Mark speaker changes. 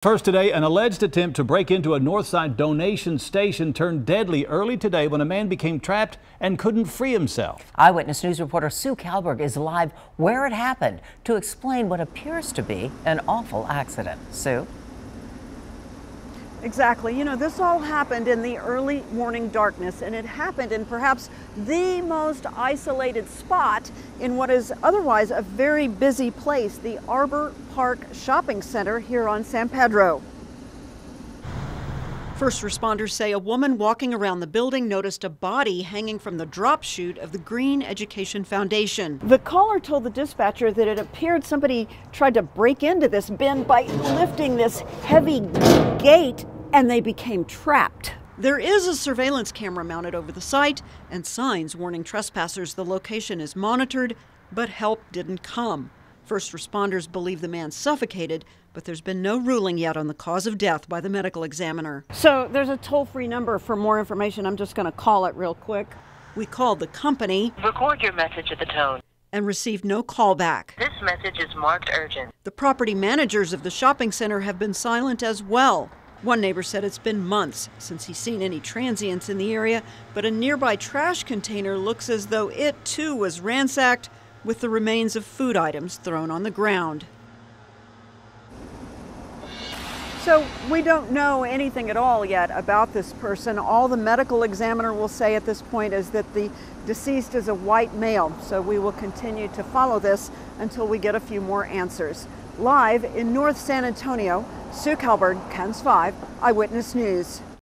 Speaker 1: First today, an alleged attempt to break into a Northside donation station turned deadly early today when a man became trapped and couldn't free himself.
Speaker 2: Eyewitness News reporter Sue Kalberg is live where it happened to explain what appears to be an awful accident. Sue?
Speaker 3: Exactly. You know, this all happened in the early morning darkness, and it happened in perhaps the most isolated spot in what is otherwise a very busy place, the Arbor Park Shopping Center here on San Pedro. First responders say a woman walking around the building noticed a body hanging from the drop chute of the Green Education Foundation. The caller told the dispatcher that it appeared somebody tried to break into this bin by lifting this heavy gate, and they became trapped. There is a surveillance camera mounted over the site and signs warning trespassers the location is monitored, but help didn't come. First responders believe the man suffocated, but there's been no ruling yet on the cause of death by the medical examiner. So there's a toll-free number for more information. I'm just going to call it real quick. We called the company.
Speaker 4: Record your message at the tone.
Speaker 3: And received no call back.
Speaker 4: This message is marked urgent.
Speaker 3: The property managers of the shopping center have been silent as well. One neighbor said it's been months since he's seen any transients in the area, but a nearby trash container looks as though it too was ransacked, with the remains of food items thrown on the ground. So we don't know anything at all yet about this person. All the medical examiner will say at this point is that the deceased is a white male. So we will continue to follow this until we get a few more answers. Live in North San Antonio, Sue Kalberg, KENS 5 Eyewitness News.